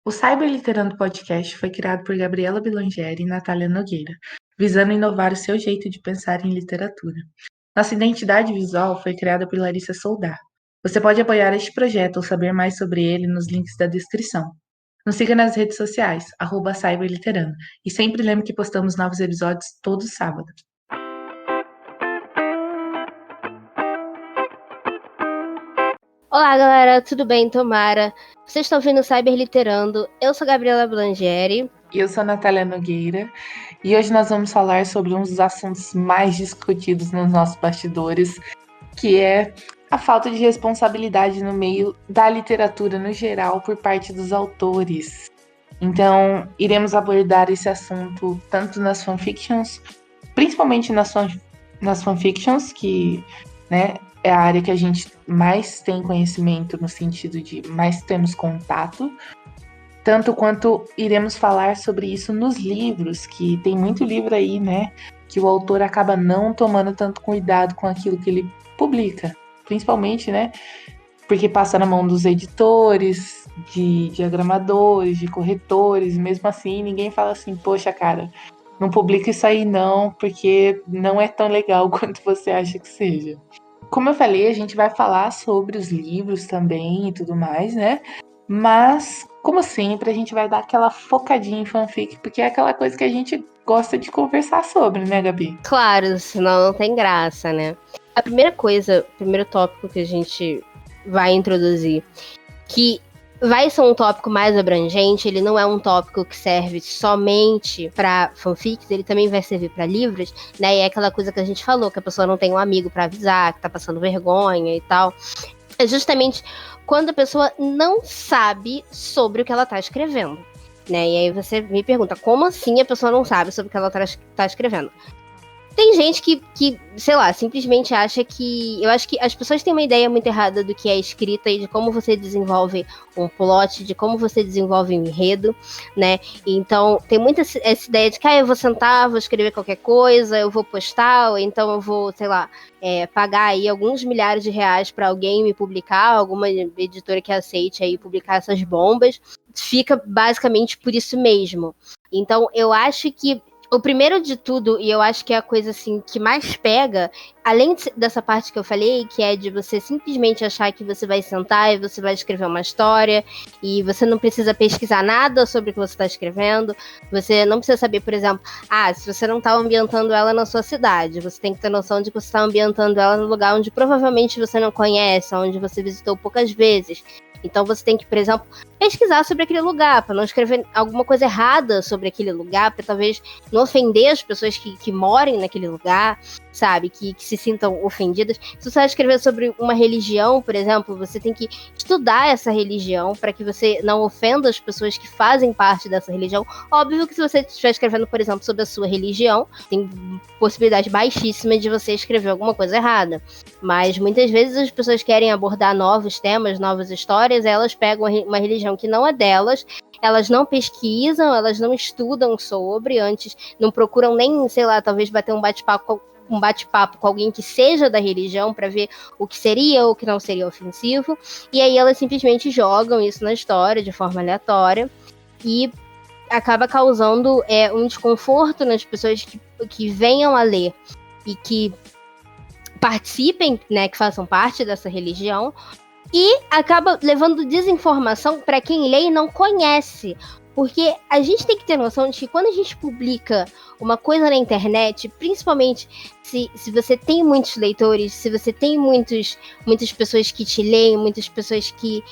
O Cyberliterando Podcast foi criado por Gabriela Bilangeri e Natália Nogueira, visando inovar o seu jeito de pensar em literatura. Nossa identidade visual foi criada por Larissa Soldar. Você pode apoiar este projeto ou saber mais sobre ele nos links da descrição. Nos siga nas redes sociais, @cyberliterando, e sempre lembre que postamos novos episódios todo sábado. Olá, galera, tudo bem? Tomara. Vocês estão ouvindo o Cyberliterando. Eu sou a Gabriela Blangeri. E eu sou a Natália Nogueira, e hoje nós vamos falar sobre um dos assuntos mais discutidos nos nossos bastidores, que é a falta de responsabilidade no meio da literatura no geral por parte dos autores. Então, iremos abordar esse assunto tanto nas fanfictions, principalmente nas fanfictions, que, né, é a área que a gente mais tem conhecimento no sentido de mais temos contato, tanto quanto iremos falar sobre isso nos livros, que tem muito livro aí, né, que o autor acaba não tomando tanto cuidado com aquilo que ele publica, principalmente, né, porque passa na mão dos editores, de diagramadores, de corretores, e mesmo assim ninguém fala assim, poxa, cara, não publica isso aí não, porque não é tão legal quanto você acha que seja. Como eu falei, a gente vai falar sobre os livros também e tudo mais, né? Mas, como sempre, a gente vai dar aquela focadinha em fanfic, porque é aquela coisa que a gente gosta de conversar sobre, né, Gabi? Claro, senão não tem graça, né? A primeira coisa, o primeiro tópico que a gente vai introduzir, que vai ser um tópico mais abrangente, ele não é um tópico que serve somente para fanfics, ele também vai servir para livros, né? E é aquela coisa que a gente falou, que a pessoa não tem um amigo para avisar, que tá passando vergonha e tal. É justamente quando a pessoa não sabe sobre o que ela tá escrevendo, né? E aí você me pergunta, como assim a pessoa não sabe sobre o que ela tá escrevendo? Tem gente que, sei lá, simplesmente acha que... Eu acho que as pessoas têm uma ideia muito errada do que é escrita e de como você desenvolve um plot, de como você desenvolve um enredo, né? Então, tem muita essa ideia de que eu vou sentar, vou escrever qualquer coisa, eu vou postar, ou então eu vou, sei lá, pagar aí alguns milhares de reais para alguém me publicar, alguma editora que aceite aí publicar essas bombas. Fica basicamente por isso mesmo. Então, eu acho que o primeiro de tudo, e eu acho que é a coisa assim que mais pega, além dessa parte que eu falei, que é de você simplesmente achar que você vai sentar e você vai escrever uma história, e você não precisa pesquisar nada sobre o que você está escrevendo, você não precisa saber, por exemplo, se você não está ambientando ela na sua cidade, você tem que ter noção de que você está ambientando ela no lugar onde provavelmente você não conhece, onde você visitou poucas vezes. Então você tem que, por exemplo, pesquisar sobre aquele lugar, para não escrever alguma coisa errada sobre aquele lugar, para talvez não ofender as pessoas que morem naquele lugar, sabe? Que se sintam ofendidas. Se você vai escrever sobre uma religião, por exemplo, você tem que estudar essa religião para que você não ofenda as pessoas que fazem parte dessa religião. Óbvio que se você estiver escrevendo, por exemplo, sobre a sua religião, tem possibilidade baixíssima de você escrever alguma coisa errada. Mas muitas vezes as pessoas querem abordar novos temas, novas histórias, elas pegam uma religião que não é delas, elas não pesquisam, elas não estudam sobre antes, não procuram nem, sei lá, talvez bater um bate-papo com alguém que seja da religião para ver o que seria ou o que não seria ofensivo, e aí elas simplesmente jogam isso na história de forma aleatória e acaba causando um desconforto nas pessoas que venham a ler e que participem, né, que façam parte dessa religião, e acaba levando desinformação para quem lê e não conhece. Porque a gente tem que ter noção de que quando a gente publica uma coisa na internet, principalmente se você tem muitos leitores, se você tem muitas pessoas que te leem, muitas pessoas que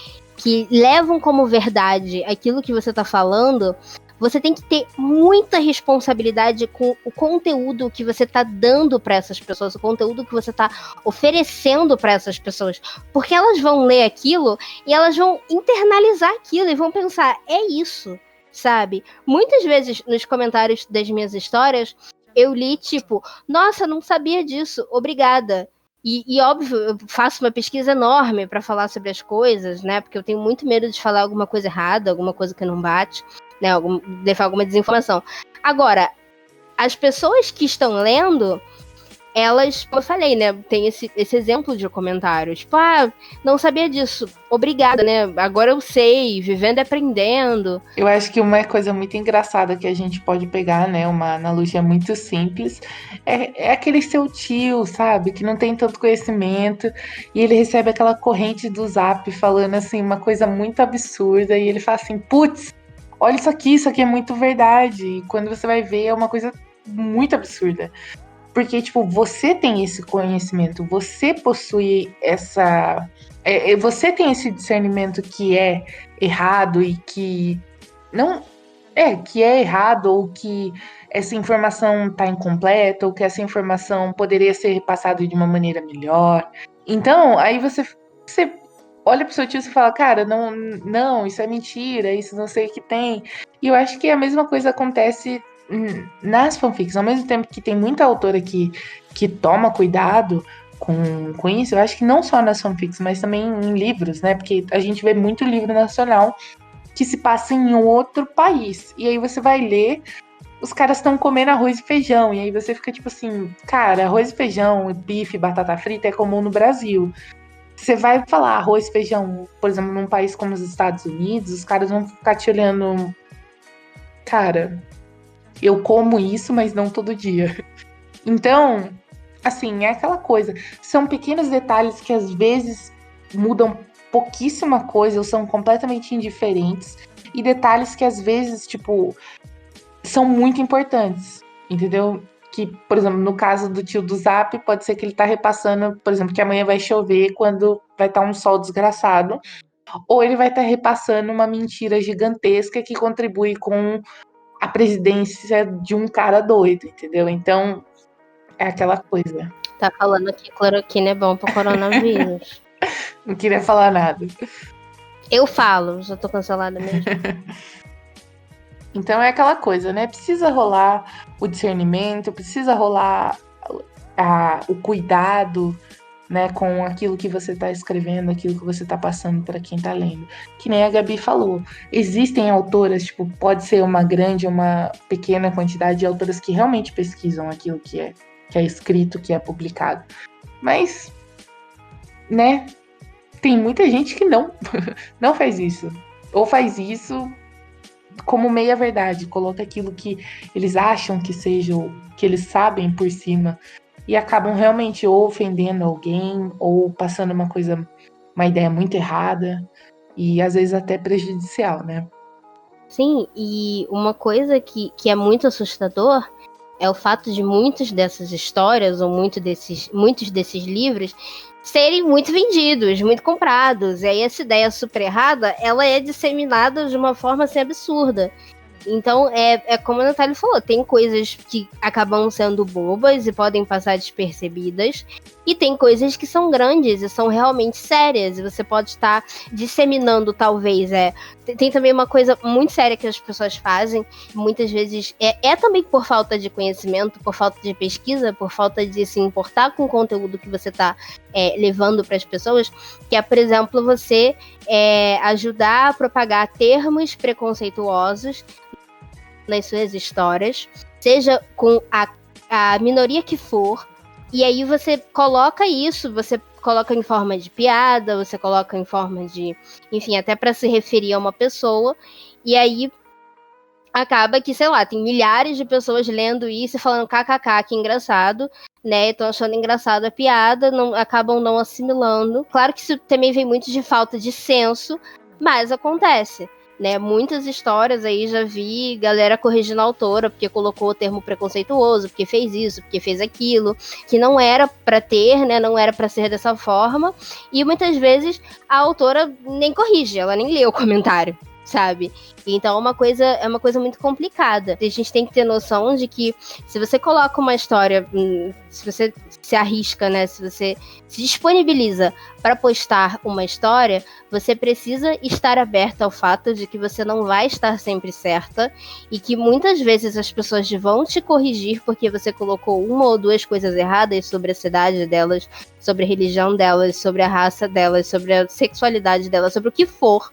levam como verdade aquilo que você está falando, você tem que ter muita responsabilidade com o conteúdo que você está dando para essas pessoas, o conteúdo que você está oferecendo para essas pessoas. Porque elas vão ler aquilo e elas vão internalizar aquilo e vão pensar, é isso, sabe? Muitas vezes nos comentários das minhas histórias, eu li tipo, nossa, não sabia disso, obrigada. E óbvio, eu faço uma pesquisa enorme para falar sobre as coisas, né? Porque eu tenho muito medo de falar alguma coisa errada, alguma coisa que não bate, né? Levar alguma desinformação. Agora, as pessoas que estão lendo, elas, como eu falei, né, tem esse exemplo de comentário, tipo, não sabia disso, obrigada, né, agora eu sei, vivendo e aprendendo. Eu acho que uma coisa muito engraçada que a gente pode pegar, né, uma analogia muito simples, é aquele seu tio, sabe, que não tem tanto conhecimento, e ele recebe aquela corrente do Zap falando, assim, uma coisa muito absurda, e ele fala assim, putz, olha isso aqui é muito verdade, e quando você vai ver é uma coisa muito absurda. Porque, tipo, você tem esse conhecimento, você possui essa. Você tem esse discernimento que é errado e que não. Que é errado, ou que essa informação tá incompleta, ou que essa informação poderia ser repassada de uma maneira melhor. Então, aí você olha pro seu tio e fala, cara, não, isso é mentira, isso não sei o que tem. E eu acho que a mesma coisa acontece nas fanfics. Ao mesmo tempo que tem muita autora que toma cuidado com isso, eu acho que não só nas fanfics, mas também em livros, né? Porque a gente vê muito livro nacional que se passa em outro país. E aí você vai ler, os caras estão comendo arroz e feijão. E aí você fica tipo assim, cara, arroz e feijão, bife, batata frita é comum no Brasil. Você vai falar arroz e feijão, por exemplo, num país como os Estados Unidos, os caras vão ficar te olhando. Cara, eu como isso, mas não todo dia. Então, assim, é aquela coisa. São pequenos detalhes que às vezes mudam pouquíssima coisa ou são completamente indiferentes. E detalhes que às vezes, tipo, são muito importantes, entendeu? Que, por exemplo, no caso do tio do Zap, pode ser que ele tá repassando, por exemplo, que amanhã vai chover quando vai estar um sol desgraçado. Ou ele vai estar repassando uma mentira gigantesca que contribui com a presidência de um cara doido, entendeu? Então, é aquela coisa. Tá falando que cloroquina é bom pro coronavírus. Não queria falar nada. Eu falo, já tô cancelada mesmo. Então é aquela coisa, né? Precisa rolar o discernimento, precisa rolar o cuidado, né, com aquilo que você está escrevendo, aquilo que você está passando para quem está lendo. Que nem a Gabi falou, existem autoras, tipo, pode ser uma grande, uma pequena quantidade de autoras que realmente pesquisam aquilo que é escrito, que é publicado. Mas, né, tem muita gente que não faz isso. Ou faz isso como meia verdade, coloca aquilo que eles acham que seja, que eles sabem por cima, e acabam realmente ou ofendendo alguém, ou passando uma ideia muito errada, e às vezes até prejudicial, né? Sim, e uma coisa que é muito assustador é o fato de muitas dessas histórias, ou muitos desses livros, serem muito vendidos, muito comprados. E aí essa ideia super errada, ela é disseminada de uma forma assim absurda. Então, é como a Natália falou, tem coisas que acabam sendo bobas e podem passar despercebidas, e tem coisas que são grandes e são realmente sérias, e você pode estar disseminando, talvez, Tem também uma coisa muito séria que as pessoas fazem, muitas vezes, também por falta de conhecimento, por falta de pesquisa, por falta de se importar com o conteúdo que você está levando para as pessoas, que é, por exemplo, você ajudar a propagar termos preconceituosos nas suas histórias, seja com a minoria que for, e aí você coloca isso, você coloca em forma de piada, você coloca em forma de, enfim, até para se referir a uma pessoa, e aí acaba que, sei lá, tem milhares de pessoas lendo isso e falando kkk, que engraçado, né, estão achando engraçado a piada, acabam não assimilando. Claro que isso também vem muito de falta de senso, mas acontece. Né, muitas histórias aí já vi galera corrigindo a autora porque colocou o termo preconceituoso, porque fez isso, porque fez aquilo, que não era para ter, né, não era para ser dessa forma, e muitas vezes a autora nem corrige, ela nem lê o comentário, sabe? Então é uma coisa muito complicada. A gente tem que ter noção de que se você coloca uma história, se você se arrisca, né, se você se disponibiliza para postar uma história, você precisa estar aberta ao fato de que você não vai estar sempre certa e que muitas vezes as pessoas vão te corrigir porque você colocou uma ou duas coisas erradas sobre a cidade delas, sobre a religião delas, sobre a raça delas, sobre a sexualidade delas, sobre o que for.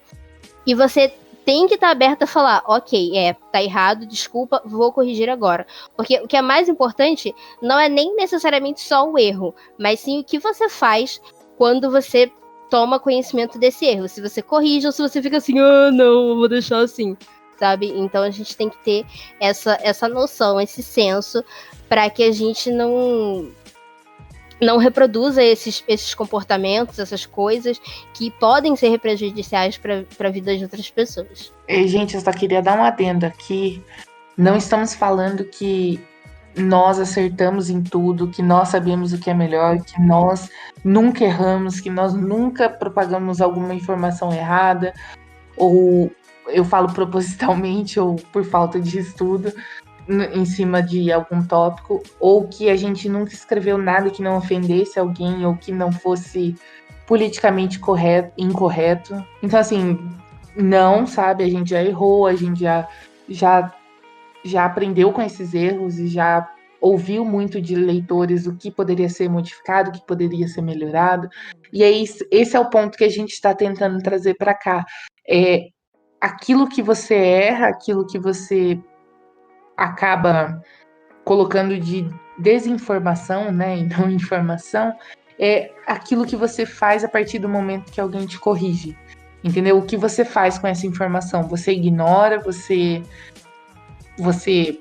E você tem que estar aberta a falar, ok, tá errado, desculpa, vou corrigir agora. Porque o que é mais importante não é nem necessariamente só o erro, mas sim o que você faz quando você toma conhecimento desse erro. Se você corrige ou se você fica assim, não, eu vou deixar assim, sabe? Então a gente tem que ter essa noção, esse senso, para que a gente não reproduza esses comportamentos, essas coisas que podem ser prejudiciais para a vida de outras pessoas. E, gente, eu só queria dar um adendo aqui. Não estamos falando que nós acertamos em tudo, que nós sabemos o que é melhor, que nós nunca erramos, que nós nunca propagamos alguma informação errada, ou eu falo propositalmente ou por falta de estudo em cima de algum tópico, ou que a gente nunca escreveu nada que não ofendesse alguém ou que não fosse politicamente incorreto. Então, assim, não, sabe? A gente já errou, a gente já aprendeu com esses erros e já ouviu muito de leitores o que poderia ser modificado, o que poderia ser melhorado. E aí, esse é o ponto que a gente está tentando trazer para cá. É aquilo que você erra, aquilo que você acaba colocando de desinformação, né, e não informação, é aquilo que você faz a partir do momento que alguém te corrige. Entendeu? O que você faz com essa informação? Você ignora, você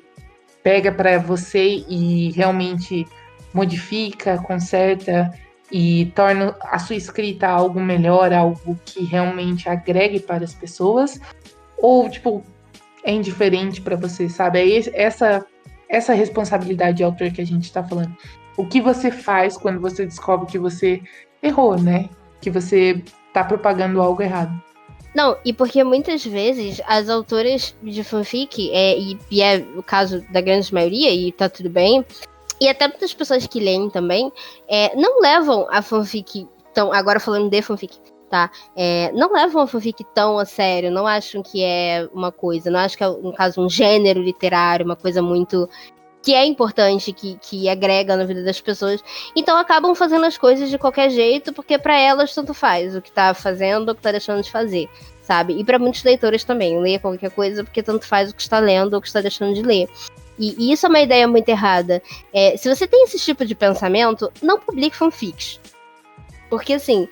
pega para você e realmente modifica, conserta e torna a sua escrita algo melhor, algo que realmente agregue para as pessoas, ou tipo é indiferente para você, sabe? É essa responsabilidade de autor que a gente está falando. O que você faz quando você descobre que você errou, né? Que você tá propagando algo errado. Não, e porque muitas vezes as autoras de fanfic, e é o caso da grande maioria, e tá tudo bem, e até muitas pessoas que leem também, não levam a fanfic tão. Agora falando de fanfic, tá? Não levam a fanfic tão a sério, não acham que é uma coisa, não acham que é, no caso, um gênero literário, uma coisa muito. Que é importante, que agrega na vida das pessoas. Então acabam fazendo as coisas de qualquer jeito, porque para elas tanto faz o que tá fazendo ou o que tá deixando de fazer, sabe? E para muitos leitores também, leia qualquer coisa porque tanto faz o que está lendo ou o que está deixando de ler. E isso é uma ideia muito errada. Se você tem esse tipo de pensamento, não publique fanfics. Porque assim,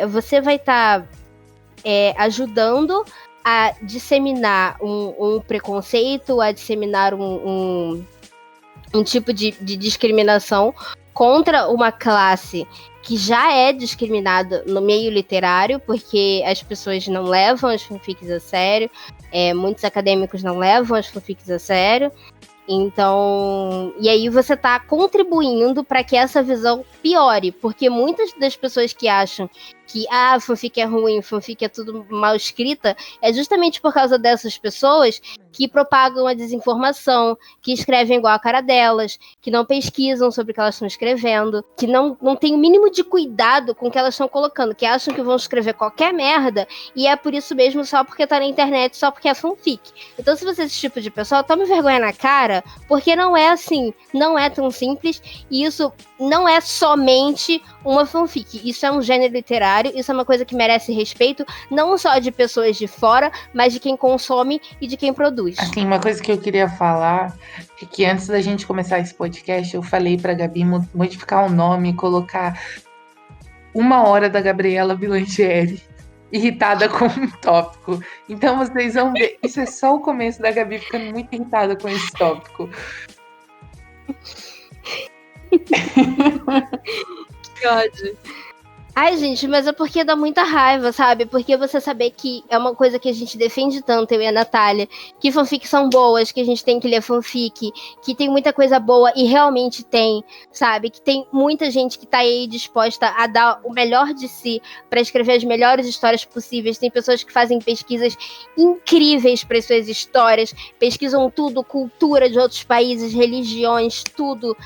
você vai estar ajudando a disseminar um preconceito, a disseminar um tipo de discriminação contra uma classe que já é discriminada no meio literário, porque as pessoas não levam as fanfics a sério, muitos acadêmicos não levam as fanfics a sério. Então, e aí você tá contribuindo para que essa visão piore, porque muitas das pessoas que acham que fanfic é ruim, fanfic é tudo mal escrita, é justamente por causa dessas pessoas que propagam a desinformação, que escrevem igual a cara delas, que não pesquisam sobre o que elas estão escrevendo, que não tem o mínimo de cuidado com o que elas estão colocando, que acham que vão escrever qualquer merda, e é por isso mesmo só porque tá na internet, só porque é fanfic. Então se você é esse tipo de pessoa, tome vergonha na cara, porque não é assim, não é tão simples, e isso não é somente uma fanfic, isso é um gênero literário, isso é uma coisa que merece respeito, não só de pessoas de fora, mas de quem consome e de quem produz. Assim, uma coisa que eu queria falar é que antes da gente começar esse podcast, eu falei pra Gabi modificar o nome e colocar 1 hora da Gabriela Vilangeri irritada com um tópico. Então vocês vão ver, isso é só o começo da Gabi ficando muito irritada com esse tópico. Que ódio. Ai, gente, mas é porque dá muita raiva, sabe? Porque você saber que é uma coisa que a gente defende tanto, eu e a Natália, que fanfics são boas, que a gente tem que ler fanfic, que tem muita coisa boa, e realmente tem, sabe? Que tem muita gente que tá aí disposta a dar o melhor de si pra escrever as melhores histórias possíveis. Tem pessoas que fazem pesquisas incríveis para suas histórias, pesquisam tudo, cultura de outros países, religiões, tudo,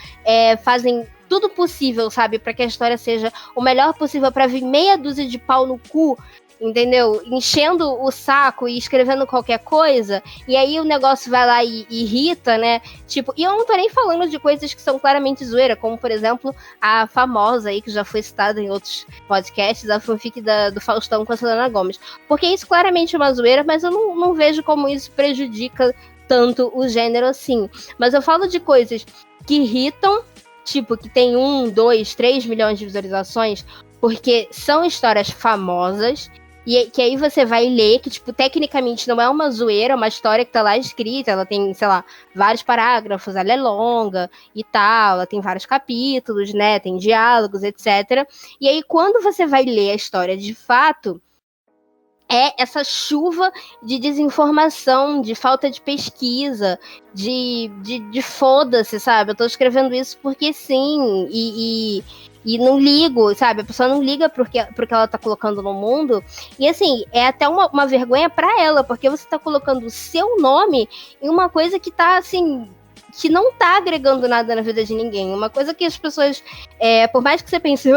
fazem tudo possível, sabe? Pra que a história seja o melhor possível, pra vir meia dúzia de pau no cu entendeu? Enchendo o saco e escrevendo qualquer coisa, e aí o negócio vai lá e irrita, né? Tipo, e eu não tô nem falando de coisas que são claramente zoeira, como, por exemplo, a famosa aí, que já foi citada em outros podcasts, a fanfic do Faustão com a Selena Gomez. Porque isso claramente é uma zoeira, mas eu não vejo como isso prejudica tanto o gênero assim. Mas eu falo de coisas que irritam, tipo, que tem 1, 2, 3 milhões de visualizações, porque são histórias famosas, e que aí você vai ler, que, tipo, tecnicamente não é uma zoeira, é uma história que tá lá escrita, ela tem, sei lá, vários parágrafos, ela é longa e tal, ela tem vários capítulos, né, tem diálogos, etc. E aí, quando você vai ler a história de fato, é essa chuva de desinformação, de falta de pesquisa, de foda-se, sabe? Eu tô escrevendo isso porque sim, e não ligo, sabe? A pessoa não liga pro que ela tá colocando no mundo. E assim, é até uma vergonha pra ela, porque você tá colocando o seu nome em uma coisa que tá, assim, que não tá agregando nada na vida de ninguém. Uma coisa que as pessoas, por mais que você pense,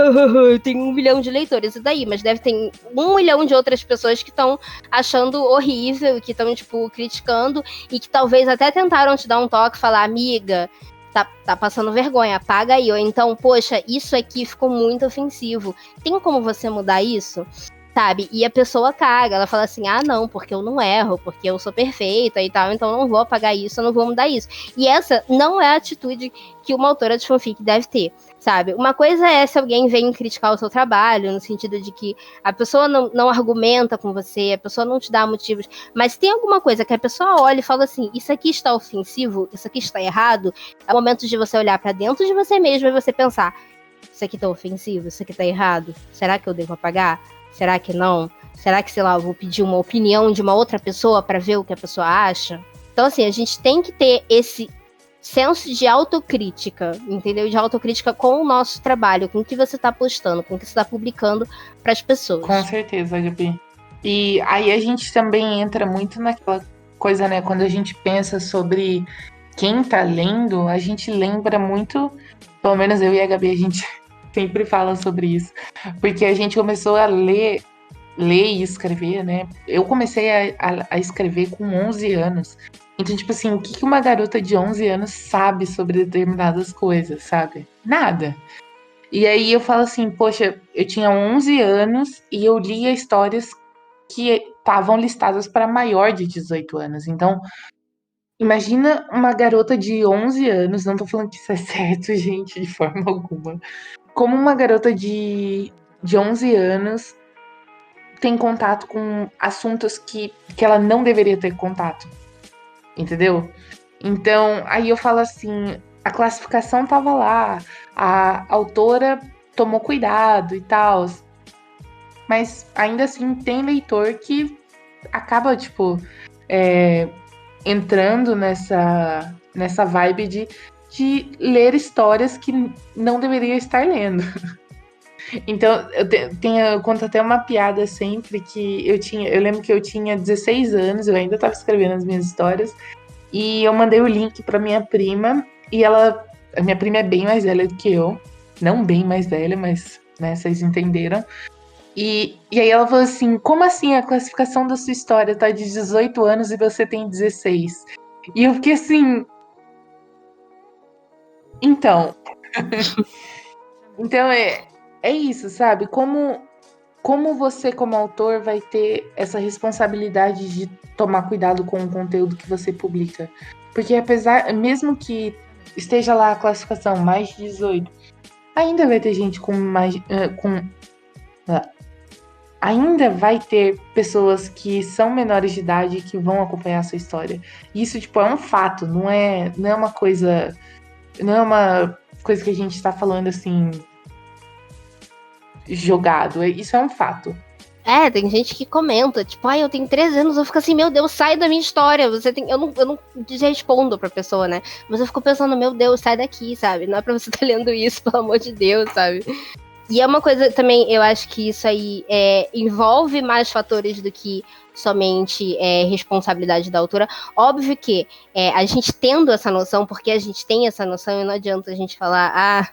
tem 1 milhão de leitores, e daí? Mas deve ter 1 milhão de outras pessoas que estão achando horrível, que estão, tipo, criticando, e que talvez até tentaram te dar um toque, falar, amiga, tá passando vergonha, apaga aí. Ou então, poxa, isso aqui ficou muito ofensivo. Tem como você mudar isso? Sabe? E a pessoa caga, ela fala assim, ah, não, porque eu não erro, porque eu sou perfeita e tal, então eu não vou apagar isso, eu não vou mudar isso. E essa não é a atitude que uma autora de fanfic deve ter, sabe? Uma coisa é se alguém vem criticar o seu trabalho, no sentido de que a pessoa não argumenta com você, a pessoa não te dá motivos, mas tem alguma coisa que a pessoa olha e fala assim, isso aqui está ofensivo, isso aqui está errado, é o momento de você olhar pra dentro de você mesmo e você pensar, isso aqui tá ofensivo, isso aqui tá errado, será que eu devo apagar? Será que não? Será que, sei lá, eu vou pedir uma opinião de uma outra pessoa para ver o que a pessoa acha? Então, assim, a gente tem que ter esse senso de autocrítica, entendeu? De autocrítica com o nosso trabalho, com o que você tá postando, com o que você tá publicando para as pessoas. Com certeza, Gabi. E aí a gente também entra muito naquela coisa, né? Quando a gente pensa sobre quem tá lendo, a gente lembra muito, pelo menos eu e a Gabi, a gente sempre fala sobre isso, porque a gente começou a ler e escrever, né? Eu comecei a escrever com 11 anos. Então, tipo assim, o que uma garota de 11 anos sabe sobre determinadas coisas, sabe? Nada. E aí eu falo assim, poxa, eu tinha 11 anos e eu lia histórias que estavam listadas para maior de 18 anos. Então, imagina uma garota de 11 anos, não tô falando que isso é certo, gente, de forma alguma. Como uma garota de 11 anos tem contato com assuntos que ela não deveria ter contato, entendeu? Então, aí eu falo assim, a classificação tava lá, a autora tomou cuidado e tal, mas ainda assim tem leitor que acaba, tipo, entrando nessa vibe de ler histórias que não deveria estar lendo. Então, eu conto até uma piada sempre que eu lembro que eu tinha 16 anos, eu ainda estava escrevendo as minhas histórias, e eu mandei o link para minha prima, e a minha prima é bem mais velha do que eu, não bem mais velha, mas, né, vocês entenderam. E aí ela falou assim, como assim a classificação da sua história tá de 18 anos e você tem 16? E eu fiquei assim, então... Então é isso, sabe? Como você, como autor, vai ter essa responsabilidade de tomar cuidado com o conteúdo que você publica? Porque mesmo que esteja lá a classificação mais de 18, ainda vai ter gente com mais. Ainda vai ter pessoas que são menores de idade que vão acompanhar a sua história. Isso, tipo, é um fato, não é uma coisa. Não é uma coisa que a gente tá falando assim. Jogado. Isso é um fato. Tem gente que comenta, tipo, eu tenho 13 anos, eu fico assim, meu Deus, sai da minha história. Eu não respondo pra pessoa, né? Mas eu fico pensando, meu Deus, sai daqui, sabe? Não é pra você estar lendo isso, pelo amor de Deus, sabe? E é uma coisa também, eu acho que isso aí envolve mais fatores do que somente responsabilidade da autora. Óbvio que a gente tendo essa noção, porque a gente tem essa noção, e não adianta a gente falar,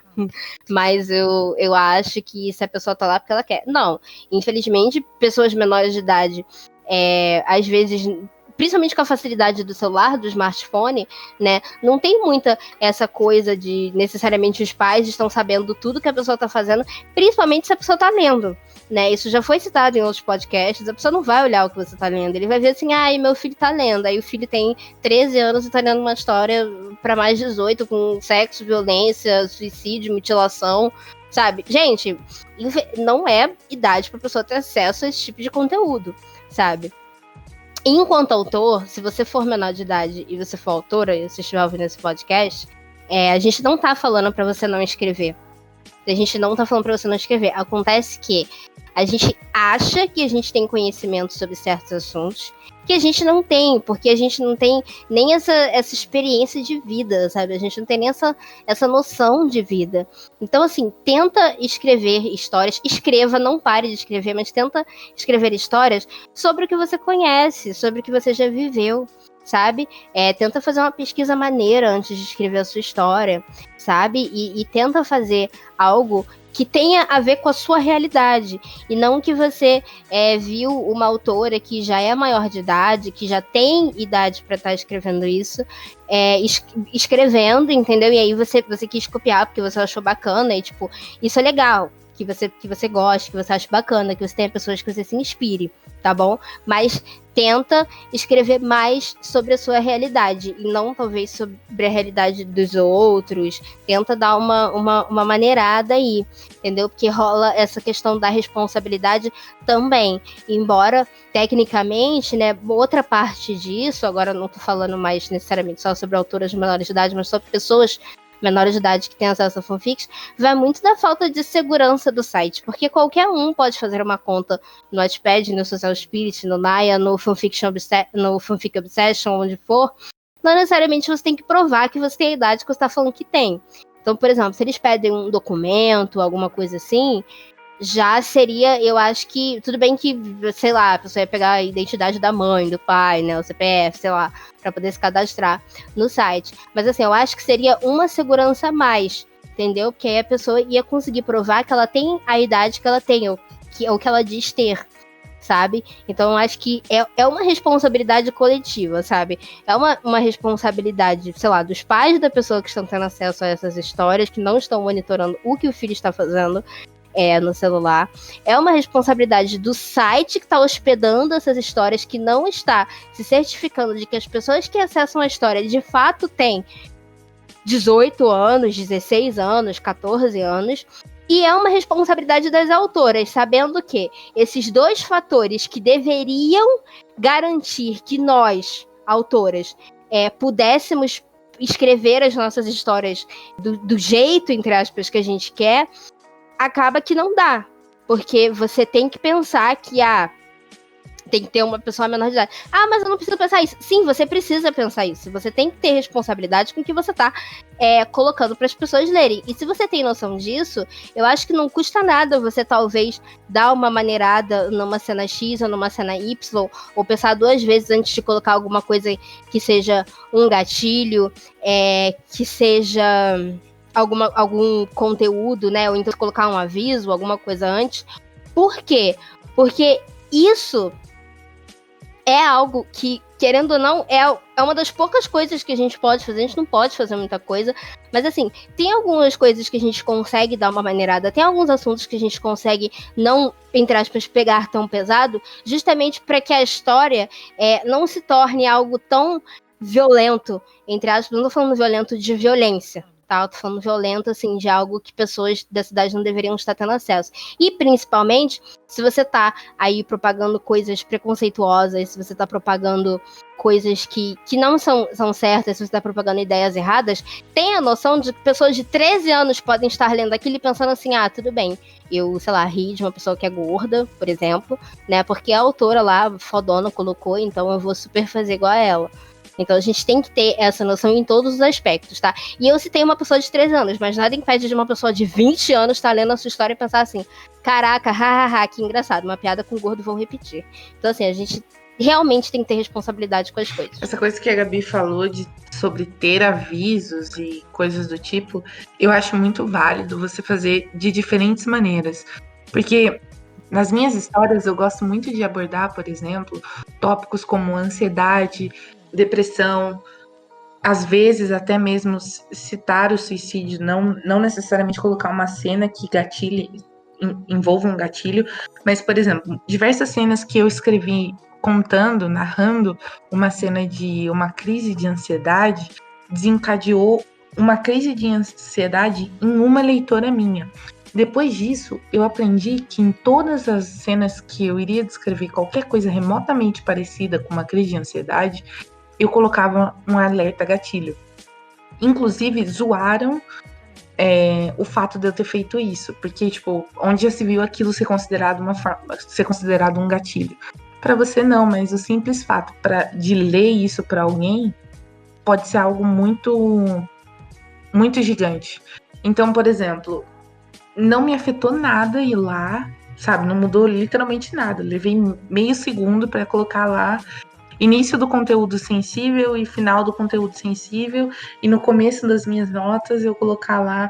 mas eu acho que se a pessoa tá lá porque ela quer. Não, infelizmente, pessoas menores de idade, às vezes, principalmente com a facilidade do celular, do smartphone, né, não tem muita essa coisa de necessariamente os pais estão sabendo tudo que a pessoa tá fazendo, principalmente se a pessoa tá lendo, né, isso já foi citado em outros podcasts, a pessoa não vai olhar o que você tá lendo, ele vai ver assim, meu filho tá lendo, aí o filho tem 13 anos e tá lendo uma história pra mais 18, com sexo, violência, suicídio, mutilação, sabe? Gente, não é idade pra pessoa ter acesso a esse tipo de conteúdo, sabe? Enquanto autor, se você for menor de idade e você for autora, e você estiver ouvindo esse podcast, a gente não tá falando pra você não escrever. A gente não tá falando pra você não escrever. Acontece que a gente acha que a gente tem conhecimento sobre certos assuntos que a gente não tem, porque a gente não tem nem essa experiência de vida, sabe? A gente não tem nem essa noção de vida. Então, assim, tenta escrever histórias, escreva, não pare de escrever, mas tenta escrever histórias sobre o que você conhece, sobre o que você já viveu, sabe? Tenta fazer uma pesquisa maneira antes de escrever a sua história, sabe? E tenta fazer algo que tenha a ver com a sua realidade, e não que você viu uma autora que já é maior de idade, que já tem idade para estar escrevendo isso, escrevendo, entendeu? E aí você quis copiar porque você achou bacana, e tipo, isso é legal, que você goste, que você ache bacana, que você tenha pessoas que você se inspire, tá bom? Mas tenta escrever mais sobre a sua realidade, e não talvez sobre a realidade dos outros. Tenta dar uma maneirada aí, entendeu? Porque rola essa questão da responsabilidade também. Embora, tecnicamente, né, outra parte disso, agora eu não tô falando mais necessariamente só sobre autoras menores de idade, mas sobre pessoas menores de idade que têm acesso a fanfics, vai muito da falta de segurança do site, porque qualquer um pode fazer uma conta no Wattpad, no Social Spirit, no Naya, no Fanfic Obsession, onde for. Não necessariamente você tem que provar que você tem a idade que você está falando que tem. Então, por exemplo, se eles pedem um documento, alguma coisa assim, já seria, eu acho que, tudo bem que, sei lá, a pessoa ia pegar a identidade da mãe, do pai, né, o CPF, sei lá, pra poder se cadastrar no site. Mas assim, eu acho que seria uma segurança a mais, entendeu? Porque aí a pessoa ia conseguir provar que ela tem a idade que ela tem, ou que ela diz ter, sabe? Então eu acho que é uma responsabilidade coletiva, sabe? É uma responsabilidade, sei lá, dos pais da pessoa que estão tendo acesso a essas histórias, que não estão monitorando o que o filho está fazendo, no celular. É uma responsabilidade do site que está hospedando essas histórias, que não está se certificando de que as pessoas que acessam a história de fato têm 18 anos, 16 anos, 14 anos. E é uma responsabilidade das autoras, sabendo que esses dois fatores que deveriam garantir que nós, autoras, pudéssemos escrever as nossas histórias do jeito, entre aspas, que a gente quer, acaba que não dá, porque você tem que pensar que tem que ter uma pessoa menor de idade. Mas eu não preciso pensar isso. Sim, você precisa pensar isso. Você tem que ter responsabilidade com o que você tá colocando para as pessoas lerem. E se você tem noção disso, eu acho que não custa nada você talvez dar uma maneirada numa cena X ou numa cena Y, ou pensar duas vezes antes de colocar alguma coisa que seja um gatilho, que seja algum conteúdo, né? Ou então colocar um aviso, alguma coisa antes. Por quê? Porque isso é algo que, querendo ou não, é uma das poucas coisas que a gente pode fazer. A gente não pode fazer muita coisa, mas assim, tem algumas coisas que a gente consegue dar uma maneirada, tem alguns assuntos que a gente consegue não, entre aspas, pegar tão pesado, justamente para que a história não se torne algo tão violento, entre aspas. Não tô falando violento de violência, tá? Eu tô falando violento, assim, de algo que pessoas da cidade não deveriam estar tendo acesso. E, principalmente, se você tá aí propagando coisas preconceituosas, se você tá propagando coisas que não são certas, se você tá propagando ideias erradas, tenha a noção de que pessoas de 13 anos podem estar lendo aquilo e pensando assim, tudo bem, eu, sei lá, ri de uma pessoa que é gorda, por exemplo, né, porque a autora lá, fodona, colocou, então eu vou super fazer igual a ela. Então a gente tem que ter essa noção em todos os aspectos, tá? E eu citei uma pessoa de 13 anos, mas nada impede de uma pessoa de 20 anos estar lendo a sua história e pensar assim, caraca, hahaha, que engraçado, uma piada com gordo, vou repetir. Então assim, a gente realmente tem que ter responsabilidade com as coisas. Essa coisa que a Gabi falou sobre ter avisos e coisas do tipo, eu acho muito válido você fazer de diferentes maneiras. Porque nas minhas histórias eu gosto muito de abordar, por exemplo, tópicos como ansiedade, depressão, às vezes até mesmo citar o suicídio, não necessariamente colocar uma cena que envolva um gatilho, mas, por exemplo, diversas cenas que eu escrevi contando, narrando uma cena de uma crise de ansiedade, desencadeou uma crise de ansiedade em uma leitora minha. Depois disso, eu aprendi que em todas as cenas que eu iria descrever qualquer coisa remotamente parecida com uma crise de ansiedade, eu colocava um alerta gatilho. Inclusive, zoaram o fato de eu ter feito isso, porque, tipo, onde já se viu aquilo ser considerado ser considerado um gatilho? Para você não, mas o simples fato de ler isso para alguém pode ser algo muito, muito gigante. Então, por exemplo, não me afetou nada ir lá, sabe? Não mudou literalmente nada. Levei meio segundo para colocar lá início do conteúdo sensível e final do conteúdo sensível, e no começo das minhas notas eu colocar lá,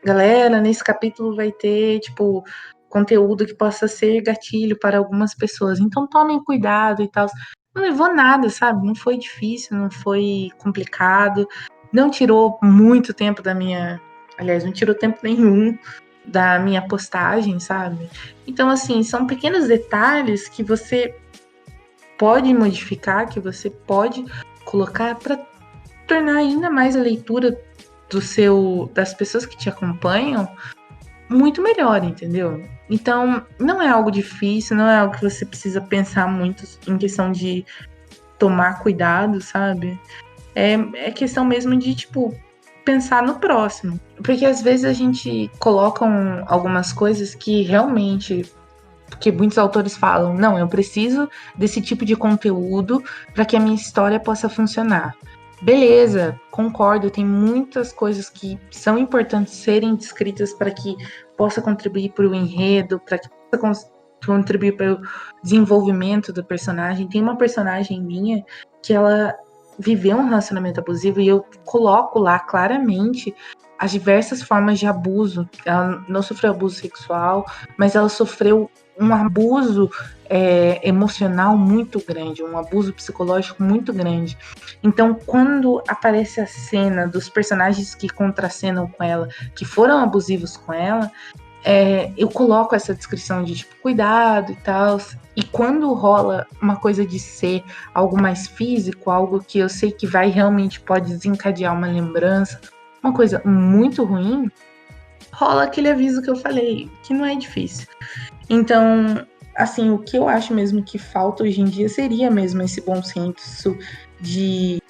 galera, nesse capítulo vai ter, tipo, conteúdo que possa ser gatilho para algumas pessoas, então tomem cuidado e tal. Não levou nada, sabe? Não foi difícil, não foi complicado, não tirou muito tempo aliás, não tirou tempo nenhum da minha postagem, sabe? Então, assim, são pequenos detalhes que você pode modificar, que você pode colocar para tornar ainda mais a leitura das pessoas que te acompanham muito melhor, entendeu? Então, não é algo difícil, não é algo que você precisa pensar muito em questão de tomar cuidado, sabe? É questão mesmo de, tipo, pensar no próximo. Porque às vezes a gente coloca algumas coisas que realmente, porque muitos autores falam, não, eu preciso desse tipo de conteúdo para que a minha história possa funcionar. Beleza, concordo, tem muitas coisas que são importantes serem descritas para que possa contribuir para o enredo, para que possa contribuir para o desenvolvimento do personagem. Tem uma personagem minha que ela viveu um relacionamento abusivo e eu coloco lá claramente as diversas formas de abuso. Ela não sofreu abuso sexual, mas ela sofreu um abuso emocional muito grande, um abuso psicológico muito grande. Então, quando aparece a cena dos personagens que contracenam com ela, que foram abusivos com ela, eu coloco essa descrição de tipo, cuidado e tal. E quando rola uma coisa de ser algo mais físico, algo que eu sei que pode desencadear uma lembrança, uma coisa muito ruim, rola aquele aviso que eu falei, que não é difícil. Então, assim, o que eu acho mesmo que falta hoje em dia seria mesmo esse bom senso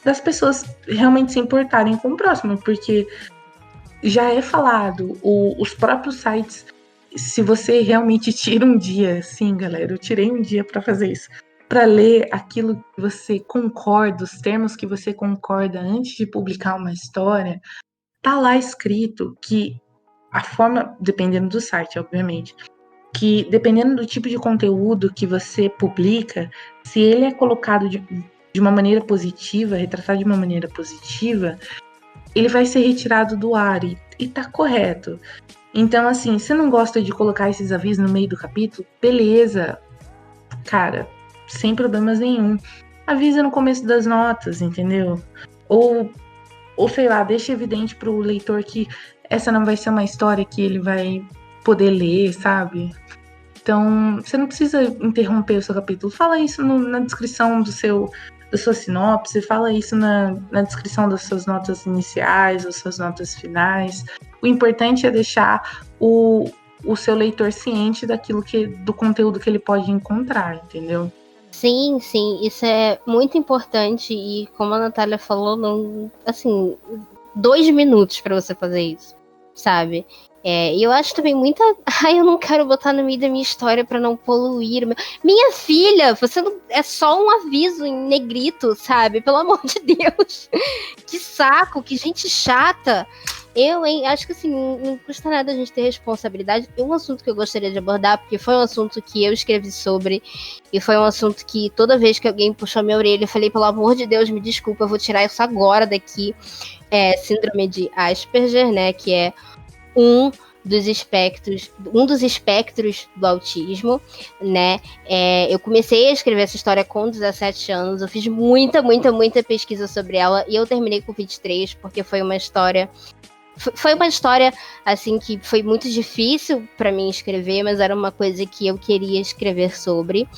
das pessoas realmente se importarem com o próximo, porque já é falado, os próprios sites, se você realmente tira um dia, sim, galera, eu tirei um dia para fazer isso, para ler aquilo que você concorda, os termos que você concorda antes de publicar uma história, tá lá escrito que a forma, dependendo do site, obviamente, que dependendo do tipo de conteúdo que você publica, se ele é colocado de uma maneira positiva, retratado de uma maneira positiva, ele vai ser retirado do ar e tá correto. Então, assim, você não gosta de colocar esses avisos no meio do capítulo? Beleza, cara, sem problemas nenhum. Avisa no começo das notas, entendeu? Ou sei lá, deixa evidente pro leitor que essa não vai ser uma história que ele vai poder ler, sabe? Então, você não precisa interromper o seu capítulo. Fala isso na descrição da sua sinopse, fala isso na descrição das suas notas iniciais, das suas notas finais. O importante é deixar o seu leitor ciente do conteúdo que ele pode encontrar, entendeu? Sim, isso é muito importante e como a Natália falou, não, assim, 2 minutos para você fazer isso, sabe? E eu acho também muita. Ai, eu não quero botar no meio da minha história para não poluir. Minha filha, você não. É só um aviso em negrito, sabe? Pelo amor de Deus. Que saco, que gente chata. Acho que assim, não custa nada a gente ter responsabilidade. E um assunto que eu gostaria de abordar, porque foi um assunto que eu escrevi sobre, e foi um assunto que toda vez que alguém puxou minha orelha, eu falei, pelo amor de Deus, me desculpa, eu vou tirar isso agora daqui. É síndrome de Asperger, né? Que é um dos espectros do autismo, né? Eu comecei a escrever essa história com 17 anos, eu fiz muita pesquisa sobre ela, e eu terminei com 23, porque foi uma história, assim, que foi muito difícil para mim escrever, mas era uma coisa que eu queria escrever sobre.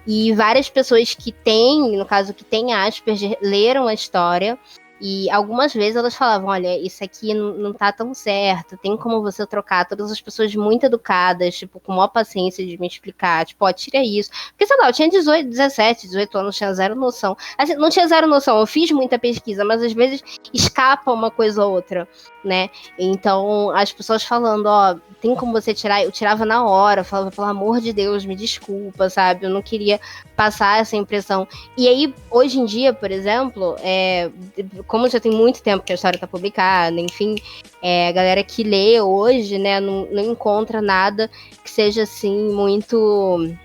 E várias pessoas que têm, no caso, que têm Asperger, leram a história. E algumas vezes elas falavam, olha, isso aqui não tá tão certo, tem como você trocar. Todas as pessoas muito educadas, tipo, com maior paciência de me explicar, tipo, ó, tira isso. Porque, sei lá, eu tinha 18 anos, tinha zero noção. Assim, não tinha zero noção, eu fiz muita pesquisa, mas às vezes escapa uma coisa ou outra, né? Então, as pessoas falando, ó, tem como você tirar? Eu tirava na hora, falava, pelo amor de Deus, me desculpa, sabe? Eu não queria passar essa impressão. E aí, hoje em dia, por exemplo, como já tem muito tempo que a história está publicada, enfim, a galera que lê hoje, né, não encontra nada que seja, assim, muito...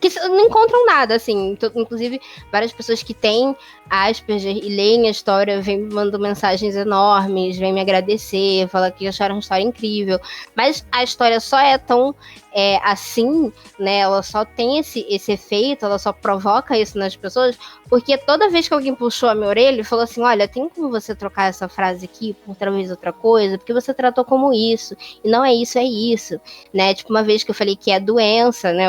que não encontram nada, assim. Inclusive, várias pessoas que têm Asperger e leem a história vêm me mandando mensagens enormes, vêm me agradecer, falar que acharam uma história incrível. Mas a história só é tão assim, né? Ela só tem esse efeito, ela só provoca isso nas pessoas, porque toda vez que alguém puxou a minha orelha e falou assim, olha, tem como você trocar essa frase aqui por talvez outra coisa, porque você tratou como isso, e não é isso, né? Tipo, uma vez que eu falei que é doença, né?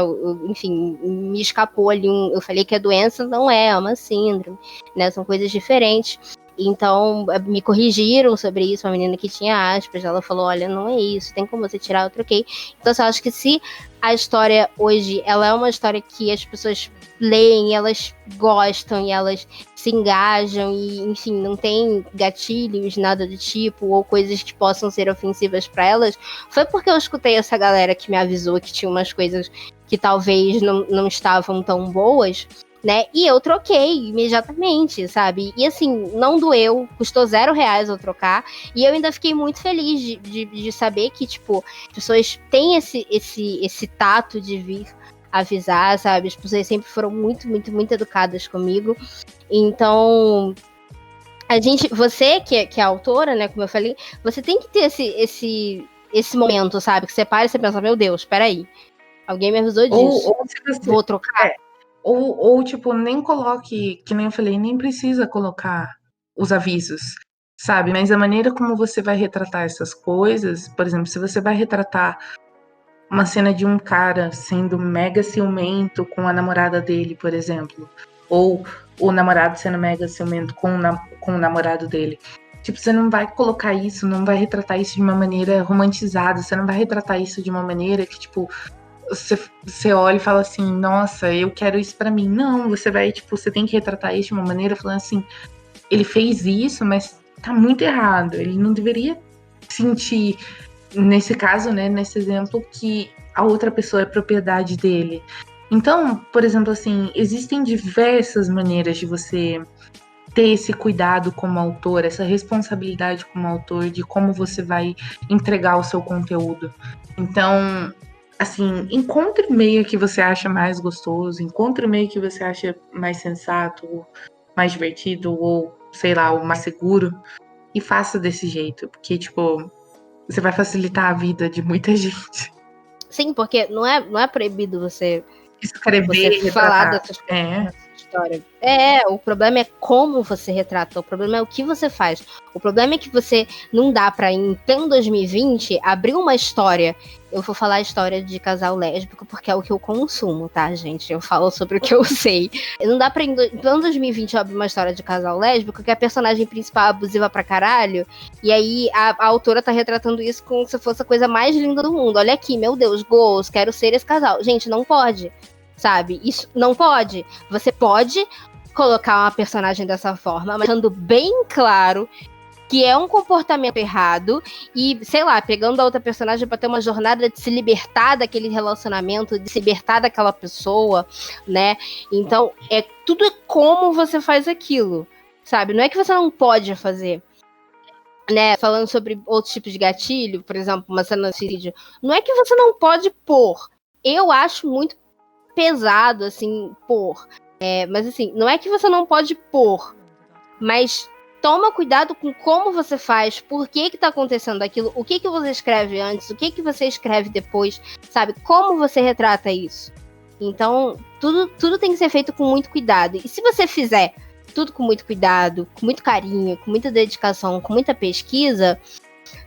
Enfim, me escapou ali, eu falei que é doença, não é uma síndrome, né? São coisas diferentes. Então, me corrigiram sobre isso, uma menina que tinha Asperger, ela falou, olha, não é isso, tem como você tirar, eu troquei. Então, eu acho que se a história hoje, ela é uma história que as pessoas leem, elas gostam e elas se engajam e, enfim, não tem gatilhos, nada do tipo, ou coisas que possam ser ofensivas para elas, foi porque eu escutei essa galera que me avisou que tinha umas coisas que talvez não estavam tão boas, né? E eu troquei imediatamente, sabe? E assim, não doeu, custou R$0 eu trocar. E eu ainda fiquei muito feliz de saber que, tipo, as pessoas têm esse tato de vir avisar, sabe? As pessoas sempre foram muito educadas comigo. Então, você que é autora, né? Como eu falei, você tem que ter esse momento, sabe? Que você para e você pensa, meu Deus, peraí. Alguém me avisou disso. Ou se você, Vou trocar. tipo, nem coloque, que nem eu falei, nem precisa colocar os avisos, sabe? Mas a maneira como você vai retratar essas coisas, por exemplo, se você vai retratar uma cena de um cara sendo mega ciumento com a namorada dele, por exemplo, ou o namorado sendo mega ciumento com o namorado dele. Tipo, você não vai colocar isso, não vai retratar isso de uma maneira romantizada, você não vai retratar isso de uma maneira que, tipo, você olha e fala assim, nossa, eu quero isso pra mim. Não, você vai, tipo, você tem que retratar isso de uma maneira falando assim, ele fez isso, mas tá muito errado. Ele não deveria sentir, nesse caso, né, nesse exemplo, que a outra pessoa é propriedade dele. Então, por exemplo, assim, existem diversas maneiras de você ter esse cuidado como autor, essa responsabilidade como autor de como você vai entregar o seu conteúdo. Então, assim, encontre o meio que você acha mais gostoso, encontre o meio que você acha mais sensato, mais divertido, ou, sei lá, o mais seguro, e faça desse jeito, porque, tipo, você vai facilitar a vida de muita gente. Sim, porque não é proibido você Escrever, falar retratar. dessas coisas nessa história. O problema é como você retrata, o problema é o que você faz. O problema é que você não dá pra, em pleno 2020, abrir uma história. Eu vou falar a história de casal lésbico, porque é o que eu consumo, tá, gente? Eu falo sobre o que eu sei. Não dá pra, em pleno 2020, abrir uma história de casal lésbico que a personagem principal é abusiva pra caralho, e aí a autora tá retratando isso como se fosse a coisa mais linda do mundo. Olha aqui, meu Deus, goals, quero ser esse casal. Gente, não pode. Sabe? Isso não pode. Você pode colocar uma personagem dessa forma, mas deixando bem claro que é um comportamento errado e, sei lá, pegando a outra personagem pra ter uma jornada de se libertar daquele relacionamento, de se libertar daquela pessoa, né? Então, tudo é como você faz aquilo, sabe? Não é que você não pode fazer. né, falando sobre outros tipos de gatilho, por exemplo, uma cena de suicídio, não é que você não pode pôr. Eu acho muito pesado, assim, pôr. Mas, assim, não é que você não pode pôr, mas toma cuidado com como você faz, por que tá acontecendo aquilo, o que você escreve antes, o que você escreve depois, sabe? Como você retrata isso. Então, tudo tem que ser feito com muito cuidado. E se você fizer tudo com muito cuidado, com muito carinho, com muita dedicação, com muita pesquisa,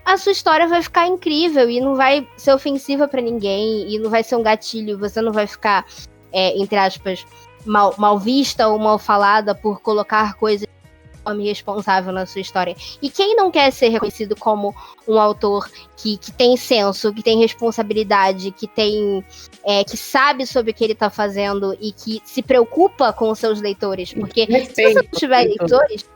a sua história vai ficar incrível e não vai ser ofensiva pra ninguém, e não vai ser um gatilho, você não vai ficar, entre aspas, mal vista ou mal falada por colocar coisas responsável na sua história. E quem não quer ser reconhecido como um autor que tem senso, que tem responsabilidade, que sabe sobre o que ele está fazendo e que se preocupa com os seus leitores? Porque se você não tiver leitores,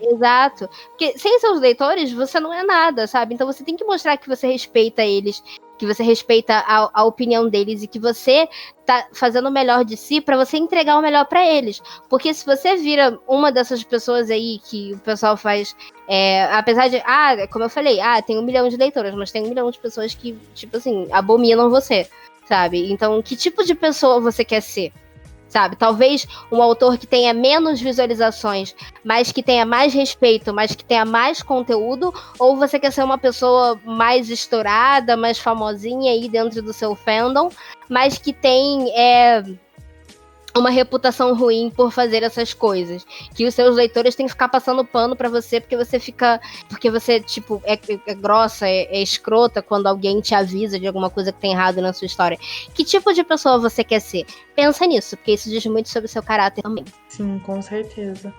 exato. Porque sem seus leitores, você não é nada, sabe? Então você tem que mostrar que você respeita eles, que você respeita a opinião deles e que você tá fazendo o melhor de si pra você entregar o melhor pra eles. Porque se você vira uma dessas pessoas aí que o pessoal faz, apesar de, como eu falei, tem 1 milhão de leitoras, mas tem 1 milhão de pessoas que, tipo assim, abominam você, sabe? Então, que tipo de pessoa você quer ser? Sabe? Talvez um autor que tenha menos visualizações, mas que tenha mais respeito, mas que tenha mais conteúdo, ou você quer ser uma pessoa mais estourada, mais famosinha aí dentro do seu fandom, mas que tem uma reputação ruim por fazer essas coisas. Que os seus leitores têm que ficar passando pano pra você porque você, tipo, é grossa, é escrota quando alguém te avisa de alguma coisa que tem errado na sua história. Que tipo de pessoa você quer ser? Pensa nisso, porque isso diz muito sobre o seu caráter também. Sim, com certeza.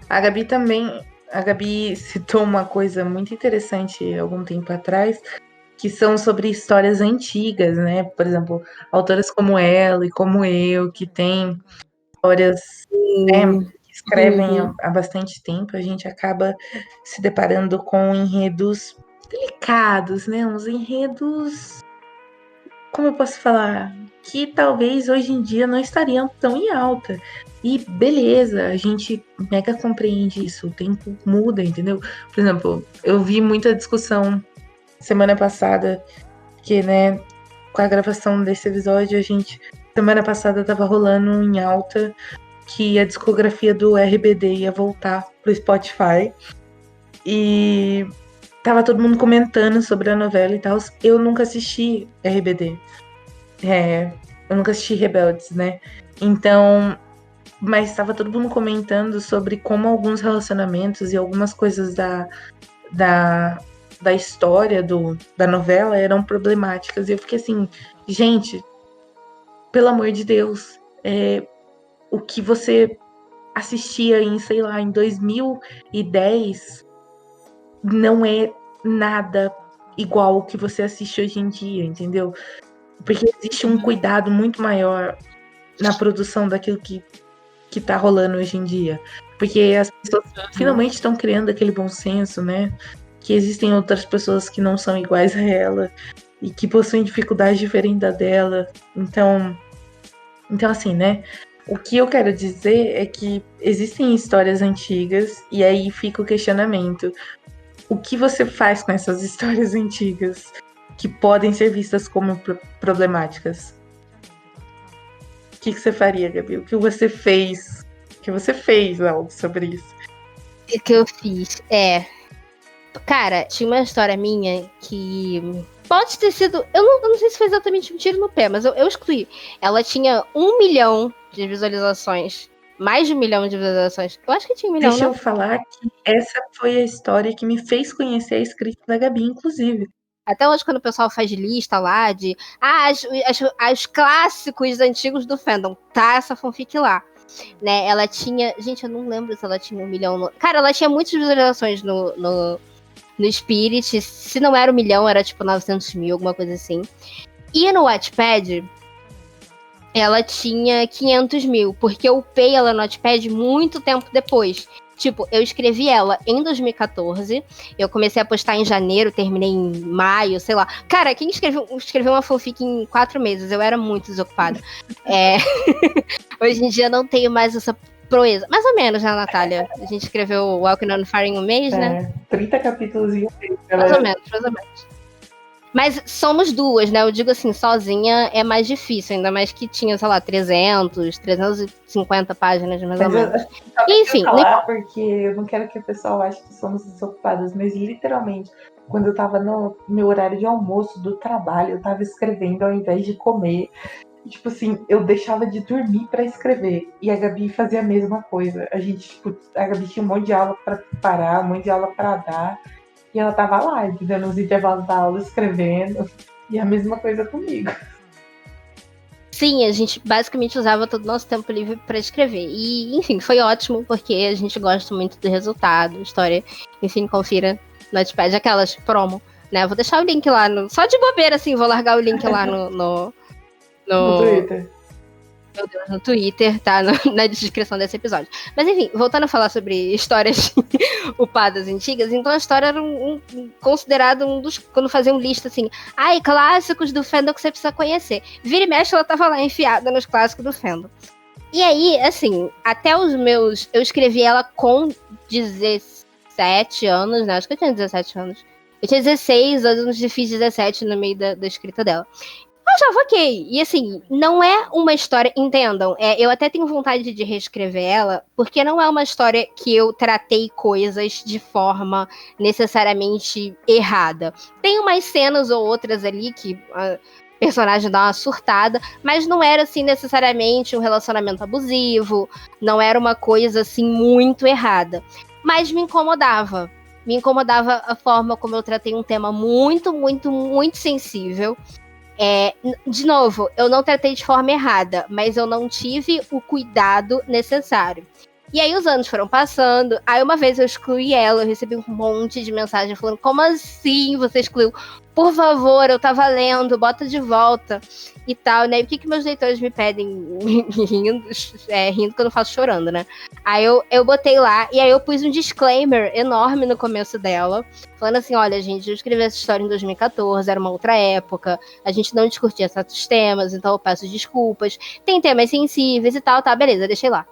A Gabi citou uma coisa muito interessante algum tempo atrás, que são sobre histórias antigas, né? Por exemplo, autoras como ela e como eu, que têm histórias, que escrevem há bastante tempo, a gente acaba se deparando com enredos delicados, né? Uns enredos, como eu posso falar, que talvez hoje em dia não estariam tão em alta. E beleza, a gente mega compreende isso, o tempo muda, entendeu? Por exemplo, eu vi muita discussão semana passada, que, né, com a gravação desse episódio, semana passada tava rolando em alta que a discografia do RBD ia voltar pro Spotify. E tava todo mundo comentando sobre a novela e tal. Eu nunca assisti RBD. Eu nunca assisti Rebeldes, né? Então, mas estava todo mundo comentando sobre como alguns relacionamentos e algumas coisas da história da novela eram problemáticas. E eu fiquei assim, gente, pelo amor de Deus, o que você assistia sei lá, em 2010 não é nada igual o que você assiste hoje em dia, entendeu? Porque existe um cuidado muito maior na produção daquilo que tá rolando hoje em dia. Porque as pessoas finalmente estão criando aquele bom senso, né? Que existem outras pessoas que não são iguais a ela e que possuem dificuldades diferentes da dela. Então assim, né? O que eu quero dizer é que existem histórias antigas e aí fica o questionamento. O que você faz com essas histórias antigas que podem ser vistas como problemáticas? O que você faria, Gabi? O que você fez? O que você fez algo sobre isso? O que eu fiz? Cara, tinha uma história minha que pode ter sido. Eu não sei se foi exatamente um tiro no pé, mas eu excluí. Ela tinha 1 milhão de visualizações. Mais de 1 milhão de visualizações. Eu acho que tinha 1 milhão, Deixa né? eu falar que essa foi a história que me fez conhecer a escrita da Gabi, inclusive. Até hoje, quando o pessoal faz lista lá de as clássicos antigos do fandom, tá essa fanfic lá. Né? Ela tinha. Gente, eu não lembro se ela tinha 1 milhão. Cara, ela tinha muitas visualizações no Spirit. Se não era 1 milhão, era tipo 900 mil, alguma coisa assim. E no Wattpad, ela tinha 500 mil, porque eu upei ela no Wattpad muito tempo depois. Tipo, eu escrevi ela em 2014, eu comecei a postar em janeiro, terminei em maio, sei lá. Cara, quem escreveu uma fanfic em 4 meses? Eu era muito desocupada. Hoje em dia não tenho mais proeza. Mais ou menos, né, Natália? A gente escreveu Walking on Fire em um mês, né? 30 capítulos em um mês, Mais ou galera. menos, mais ou menos. Mas somos duas, né? Eu digo assim, sozinha é mais difícil, ainda mais que tinha, sei lá, 350 páginas, mais ou Mas eu menos. só E, deixa eu enfim, falar, porque eu não quero que o pessoal ache que somos desocupadas, mas literalmente, quando eu tava no meu horário de almoço do trabalho, eu tava escrevendo ao invés de comer. E, tipo assim, eu deixava de dormir pra escrever. E a Gabi fazia a mesma coisa. A gente, tipo, a Gabi tinha um monte de aula pra parar, um monte de aula pra dar. E ela tava lá, entendeu? Nos intervalos da aula, escrevendo. E a mesma coisa comigo. sim, a gente basicamente usava todo o nosso tempo livre para escrever. E, enfim, foi ótimo, porque a gente gosta muito do resultado, história. Enfim, confira no Notepad, aquelas promo, né? Vou deixar o link lá no. Só de bobeira, assim, vou largar o link lá No no, Twitter. meu Deus, no Twitter, tá? Na descrição desse episódio. Mas enfim, voltando a falar sobre histórias upadas antigas, então a história era considerado um dos. Quando faziam lista assim, ai, clássicos do fandom que você precisa conhecer. Vira e mexe, ela tava lá enfiada nos clássicos do fandom. E aí, assim, até os meus. Eu escrevi ela com 17 anos, né? Acho que eu tinha 17 anos. Eu tinha 16 anos e fiz 17 no meio da escrita dela. Eu achava ok. E assim, não é uma história. Entendam, eu até tenho vontade de reescrever ela, porque não é uma história que eu tratei coisas de forma necessariamente errada. Tem umas cenas ou outras ali que a personagem dá uma surtada, mas não era assim necessariamente um relacionamento abusivo, não era uma coisa assim muito errada. Mas me incomodava. Me incomodava a forma como eu tratei um tema muito, muito, muito sensível. De novo, eu não tratei de forma errada, mas eu não tive o cuidado necessário. E aí os anos foram passando, aí uma vez eu excluí ela, eu recebi um monte de mensagem falando, como assim você excluiu? Por favor, eu tava lendo, bota de volta e tal, né? E o que meus leitores me pedem rindo que eu não faço chorando, né? Aí eu botei lá, e aí eu pus um disclaimer enorme no começo dela, falando assim, olha, gente, eu escrevi essa história em 2014, era uma outra época, a gente não discutia certos temas, então eu peço desculpas, tem temas sensíveis e tal, tá, beleza, deixei lá.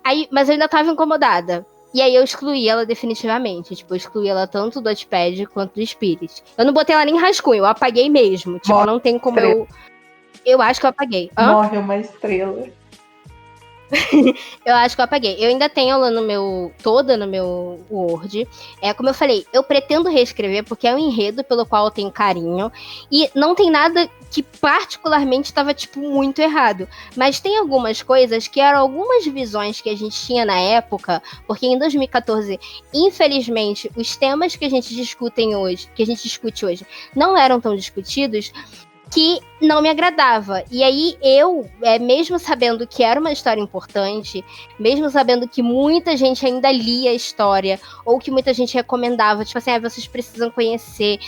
Aí, mas eu ainda tava incomodada. E aí eu excluí ela definitivamente. Tipo, eu excluí ela tanto do Wattpad quanto do Spirit. Eu não botei ela nem em rascunho, eu apaguei mesmo. Tipo, Morre não tem como estrela. Eu acho que eu apaguei. Hã? Morre uma estrela. Eu acho que eu apaguei. Eu ainda tenho ela toda no meu Word. Como eu falei, eu pretendo reescrever porque é um enredo pelo qual eu tenho carinho. E não tem nada que particularmente estava, tipo, muito errado. Mas tem algumas coisas que eram algumas visões que a gente tinha na época, porque em 2014, infelizmente, os temas que a gente discute hoje, não eram tão discutidos, que não me agradava. E aí eu, mesmo sabendo que era uma história importante, mesmo sabendo que muita gente ainda lia a história, ou que muita gente recomendava, tipo assim, vocês precisam conhecer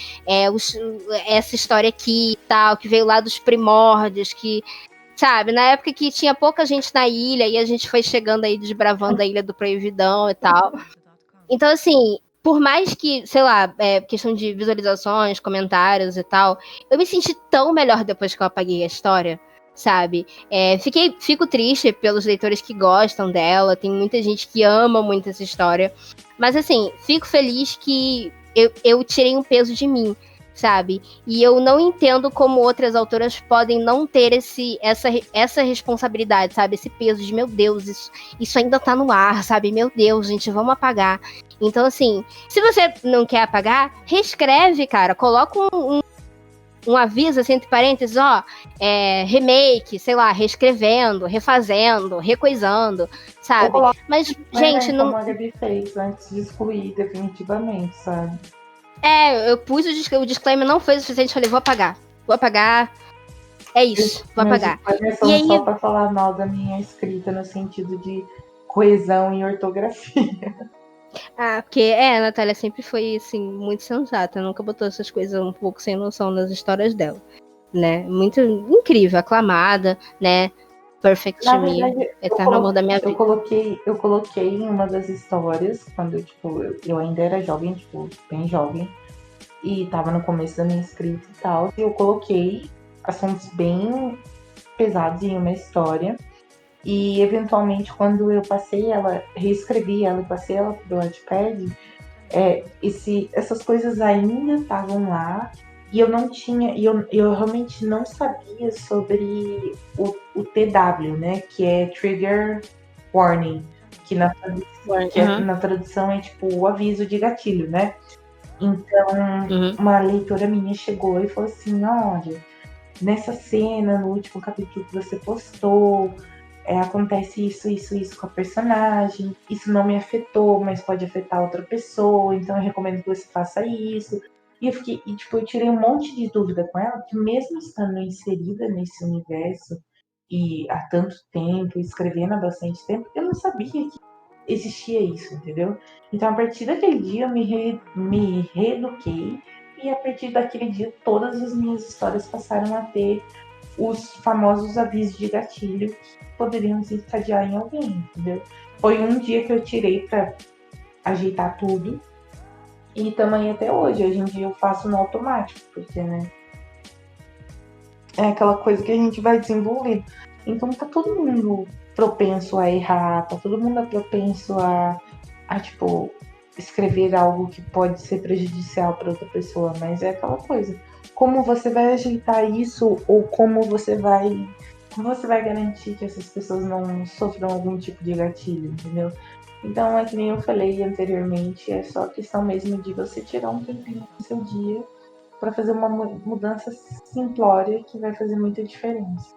essa história aqui e tal, que veio lá dos primórdios, que, sabe, na época que tinha pouca gente na ilha, e a gente foi chegando aí, desbravando a Ilha do Proibidão e tal. Então, assim, por mais que, sei lá, questão de visualizações, comentários e tal, eu me senti tão melhor depois que eu apaguei a história, sabe? Fico triste pelos leitores que gostam dela, tem muita gente que ama muito essa história, mas assim, fico feliz que eu tirei um peso de mim, sabe? E eu não entendo como outras autoras podem não ter essa responsabilidade, sabe? Esse peso de, meu Deus, isso ainda tá no ar, sabe? Meu Deus, gente, vamos apagar. Então, assim, se você não quer apagar, reescreve, cara. Coloca um aviso, assim, entre parênteses, remake, sei lá, reescrevendo, refazendo, recoisando, sabe? Mas, gente, Como não... a Gabi fez antes de excluir definitivamente, sabe? Eu pus o disclaimer, não foi o suficiente, falei, vou apagar. É isso, vou apagar. E aí... só pra falar mal da minha escrita no sentido de coesão e ortografia. Porque a Natália sempre foi, assim, muito sensata, nunca botou essas coisas um pouco sem noção nas histórias dela, né? Muito incrível, aclamada, né? Perfect to Me, eterno amor da minha vida. Eu coloquei em uma das histórias, quando eu ainda era jovem, bem jovem, e tava no começo da minha escrita e tal, e eu coloquei assuntos bem pesados em uma história. E eventualmente, quando eu passei ela, reescrevi ela e passei ela pro Wattpad, essas coisas ainda estavam lá e eu não tinha, eu realmente não sabia sobre o TW, né? Que é Trigger Warning, que na tradução é tipo o aviso de gatilho, né? Então, uma leitora minha chegou e falou assim: olha, nessa cena, no último capítulo que você postou, acontece isso com a personagem. Isso não me afetou, mas pode afetar outra pessoa, então eu recomendo que você faça isso. E eu tirei um monte de dúvida com ela, que mesmo estando inserida nesse universo e há tanto tempo, escrevendo há bastante tempo, eu não sabia que existia isso, entendeu? Então, a partir daquele dia, eu me reeduquei e a partir daquele dia, todas as minhas histórias passaram a ter os famosos avisos de gatilho que poderiam desencadear em alguém, entendeu? Foi um dia que eu tirei para ajeitar tudo e também até hoje. Hoje em dia eu faço no automático, porque, né? É aquela coisa que a gente vai desenvolvendo. Então tá todo mundo propenso a errar, tá todo mundo propenso tipo, escrever algo que pode ser prejudicial para outra pessoa, mas é aquela coisa. Como você vai ajeitar isso ou como você vai garantir que essas pessoas não sofram algum tipo de gatilho, entendeu? Então, é que nem eu falei anteriormente, é só questão mesmo de você tirar um tempinho do seu dia para fazer uma mudança simplória que vai fazer muita diferença.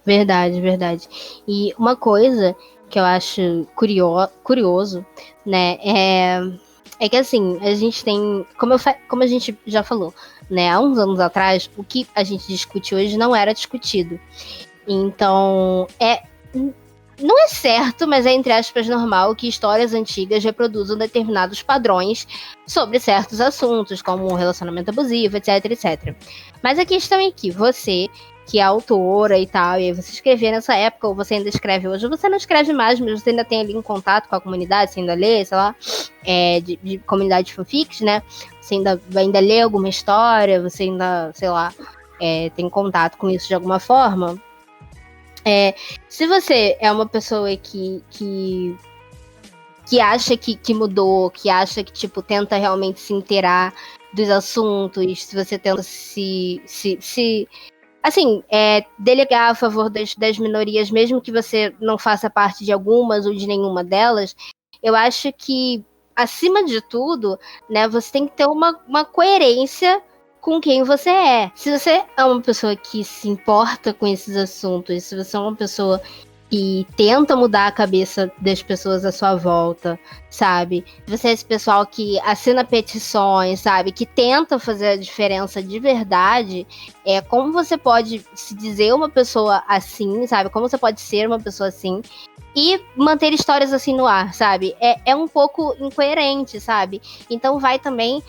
Verdade, verdade. E uma coisa que eu acho curioso, né, é que assim, a gente tem, como a gente já falou, né, há uns anos atrás, o que a gente discute hoje não era discutido. Então, não é certo, mas é entre aspas normal que histórias antigas reproduzam determinados padrões sobre certos assuntos, como um relacionamento abusivo, etc, etc. Mas a questão é que você, que é autora e tal, e aí você escrevia nessa época, ou você ainda escreve hoje, ou você não escreve mais, mas você ainda tem ali um contato com a comunidade, você ainda lê, sei lá, de comunidade de fanfics, né? Você ainda lê alguma história, você ainda, sei lá, tem contato com isso de alguma forma. Se você é uma pessoa que acha que mudou, que acha que, tipo, tenta realmente se inteirar dos assuntos, se você tenta assim, delegar a favor das minorias, mesmo que você não faça parte de algumas ou de nenhuma delas, eu acho que, acima de tudo, né, você tem que ter uma coerência com quem você é. Se você é uma pessoa que se importa com esses assuntos, se você é uma pessoa que tenta mudar a cabeça das pessoas à sua volta, sabe? Você é esse pessoal que assina petições, sabe? Que tenta fazer a diferença de verdade. Como você pode se dizer uma pessoa assim, sabe? Como você pode ser uma pessoa assim e manter histórias assim no ar, sabe? É um pouco incoerente, sabe? Então vai também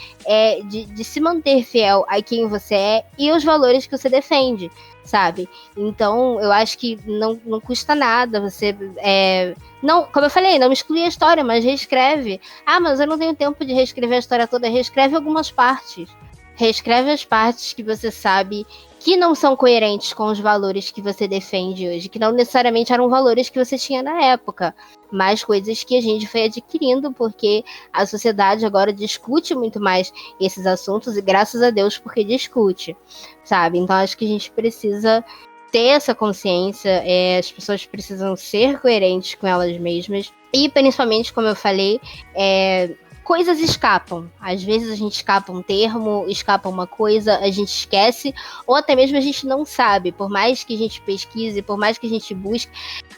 de se manter fiel a quem você é e os valores que você defende, sabe? Então eu acho que não custa nada você. Não, como eu falei, não exclui a história, mas reescreve. Ah, mas eu não tenho tempo de reescrever a história toda. Reescreve algumas partes. Reescreve as partes que você sabe que não são coerentes com os valores que você defende hoje, que não necessariamente eram valores que você tinha na época, mas coisas que a gente foi adquirindo, porque a sociedade agora discute muito mais esses assuntos, e graças a Deus porque discute, sabe? Então acho que a gente precisa ter essa consciência, as pessoas precisam ser coerentes com elas mesmas, e principalmente, como eu falei, coisas escapam. Às vezes a gente escapa um termo, escapa uma coisa, a gente esquece, ou até mesmo a gente não sabe. Por mais que a gente pesquise, por mais que a gente busque,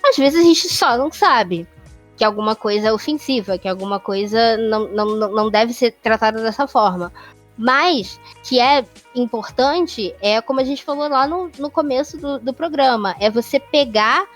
às vezes a gente só não sabe que alguma coisa é ofensiva, que alguma coisa não deve ser tratada dessa forma. Mas, que é importante, como a gente falou lá no começo do programa, é você pegar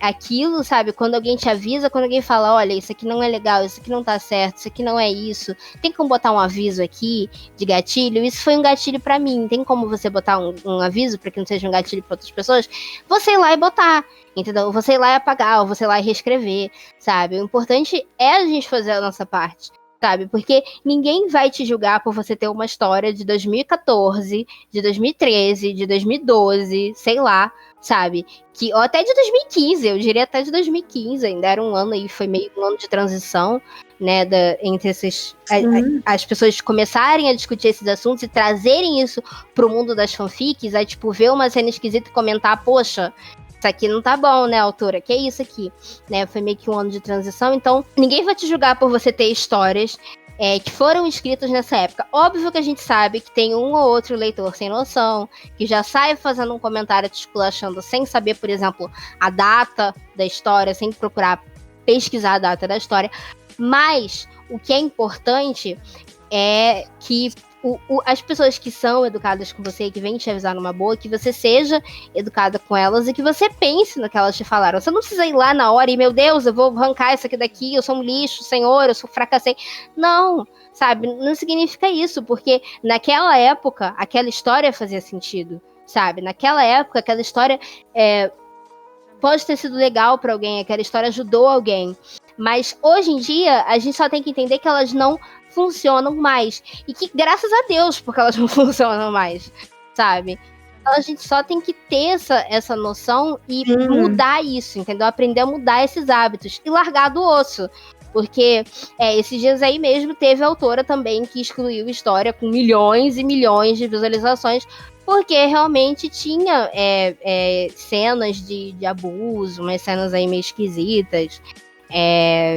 aquilo, sabe? Quando alguém te avisa, quando alguém fala, olha, isso aqui não é legal, isso aqui não tá certo, isso aqui não é isso, tem como botar um aviso aqui de gatilho? Isso foi um gatilho pra mim, tem como você botar um aviso pra que não seja um gatilho pra outras pessoas? Você ir lá e botar, entendeu? Você ir lá e apagar, ou você ir lá e reescrever, sabe? O importante é a gente fazer a nossa parte. sabe? Porque ninguém vai te julgar por você ter uma história de 2014, de 2013, de 2012, sei lá, sabe? Ou até de 2015, eu diria até de 2015, ainda era um ano aí, foi meio um ano de transição, né, entre as pessoas começarem a discutir esses assuntos e trazerem isso pro mundo das fanfics, aí, tipo, ver uma cena esquisita e comentar, poxa, isso aqui não tá bom, né, autora? Que é isso aqui? Né, foi meio que um ano de transição, então ninguém vai te julgar por você ter histórias que foram escritas nessa época. Óbvio que a gente sabe que tem um ou outro leitor sem noção, que já sai fazendo um comentário te esculachando sem saber, por exemplo, a data da história, sem procurar pesquisar a data da história. Mas o que é importante é que as pessoas que são educadas com você, que vêm te avisar numa boa, que você seja educada com elas e que você pense no que elas te falaram. Você não precisa ir lá na hora e, meu Deus, eu vou arrancar isso aqui daqui, eu sou um lixo, senhor, eu fracassei. Não, sabe? Não significa isso, porque naquela época, aquela história fazia sentido, sabe? Naquela época, aquela história pode ter sido legal para alguém, aquela história ajudou alguém. Mas hoje em dia, a gente só tem que entender que elas não funcionam mais. E que, graças a Deus, porque elas não funcionam mais, sabe? Então a gente só tem que ter essa noção e mudar isso, entendeu? Aprender a mudar esses hábitos e largar do osso. Porque esses dias aí mesmo teve a autora também que excluiu história com milhões e milhões de visualizações, porque realmente tinha cenas de abuso, umas cenas aí meio esquisitas.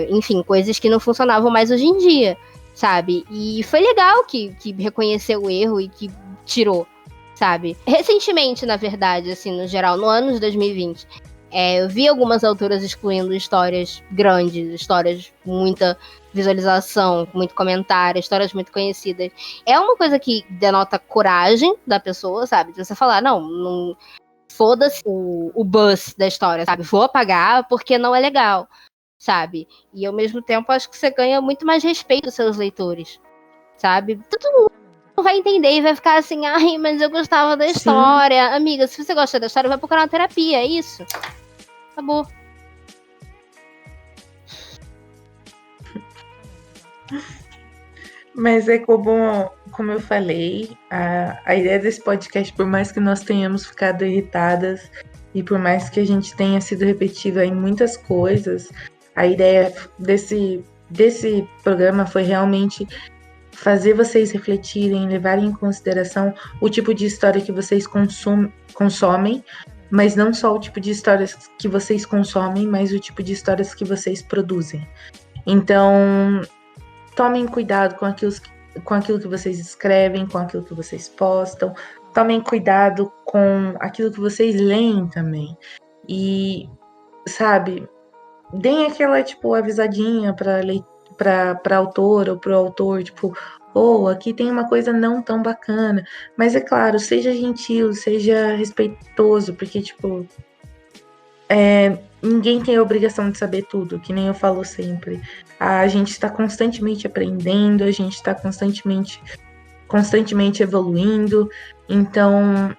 Enfim, coisas que não funcionavam mais hoje em dia, sabe? E foi legal que reconheceu o erro e que tirou, sabe? Recentemente, na verdade, assim, no geral, no ano de 2020, eu vi algumas autoras excluindo histórias grandes, histórias com muita visualização, com muito comentário, histórias muito conhecidas. É uma coisa que denota coragem da pessoa, sabe? De você falar, não foda-se o buzz da história, sabe? Vou apagar porque não é legal, sabe? E ao mesmo tempo acho que você ganha muito mais respeito dos seus leitores, sabe? Todo mundo vai entender e vai ficar assim, ai, mas eu gostava da história. Amiga, se você gosta da história, vai procurar uma terapia, é isso. Acabou. Mas é como eu falei, a ideia desse podcast, por mais que nós tenhamos ficado irritadas e por mais que a gente tenha sido repetido em muitas coisas, a ideia desse programa foi realmente fazer vocês refletirem, levarem em consideração o tipo de história que vocês consomem, mas não só o tipo de histórias que vocês consomem, mas o tipo de histórias que vocês produzem. Então, tomem cuidado com aquilo que vocês escrevem, com aquilo que vocês postam. Tomem cuidado com aquilo que vocês leem também. E, sabe, deem aquela, tipo, avisadinha pra autora ou pro autor, tipo, aqui tem uma coisa não tão bacana. Mas é claro, seja gentil, seja respeitoso, porque, tipo, ninguém tem a obrigação de saber tudo, que nem eu falo sempre. A gente está constantemente aprendendo, a gente está constantemente evoluindo. Então,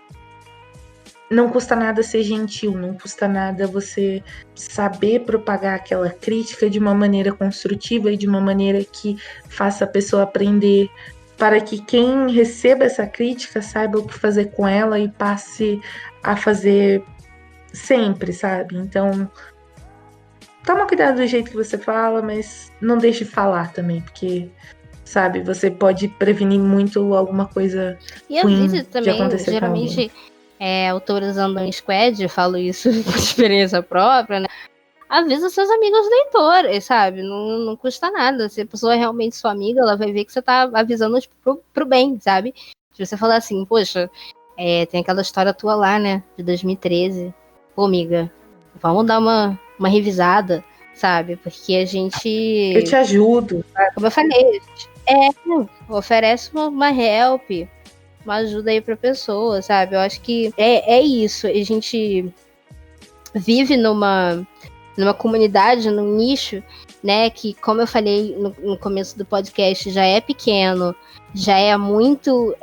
não custa nada ser gentil, não custa nada você saber propagar aquela crítica de uma maneira construtiva e de uma maneira que faça a pessoa aprender, para que quem receba essa crítica saiba o que fazer com ela e passe a fazer sempre, sabe? Então, toma cuidado do jeito que você fala, mas não deixe de falar também, porque, sabe, você pode prevenir muito alguma coisa ruim de acontecer geralmente, com alguém. Autores andam em squad, eu falo isso por experiência própria, né? Avisa seus amigos leitores, sabe? Não custa nada. Se a pessoa é realmente sua amiga, ela vai ver que você tá avisando tipo, pro bem, sabe? Se você falar assim, poxa, tem aquela história tua lá, né? De 2013. Pô, amiga, vamos dar uma revisada, sabe? Porque a gente... Eu te ajudo. Como eu falei, oferece uma help, uma ajuda aí pra pessoa, sabe? Eu acho que é isso. A gente vive numa comunidade, num nicho, né? Que, como eu falei no começo do podcast, já é pequeno, já é muito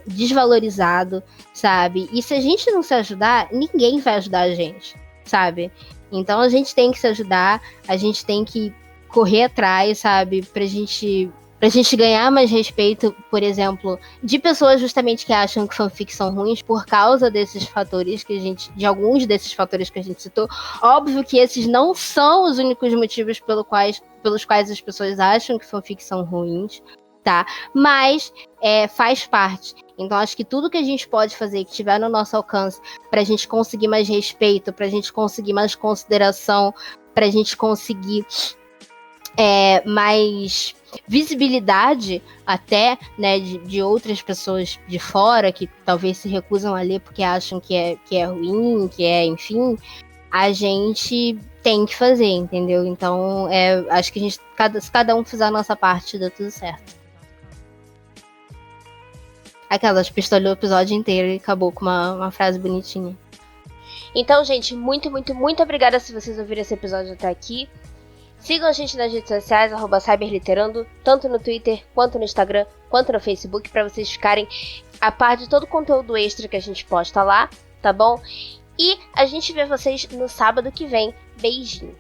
desvalorizado, sabe? E se a gente não se ajudar, ninguém vai ajudar a gente, sabe? Então a gente tem que se ajudar, a gente tem que correr atrás, sabe? Pra gente ganhar mais respeito, por exemplo, de pessoas justamente que acham que fanfics são ruins por causa desses fatores de alguns desses fatores que a gente citou. Óbvio que esses não são os únicos motivos pelos quais as pessoas acham que fanfics são ruins, tá? Mas faz parte. Então acho que tudo que a gente pode fazer, que tiver no nosso alcance, pra gente conseguir mais respeito, pra gente conseguir mais consideração, pra gente conseguir mais visibilidade até, né, de outras pessoas de fora que talvez se recusam a ler porque acham que é ruim, enfim, a gente tem que fazer, entendeu? Então, acho que se cada um fizer a nossa parte, dá tudo certo. Aquelas pistolou o episódio inteiro e acabou com uma frase bonitinha. Então, gente, muito, muito, muito obrigada se vocês ouviram esse episódio até aqui. Sigam a gente nas redes sociais, @cyberliterando, tanto no Twitter, quanto no Instagram, quanto no Facebook, para vocês ficarem a par de todo o conteúdo extra que a gente posta lá, tá bom? E a gente vê vocês no sábado que vem. Beijinho!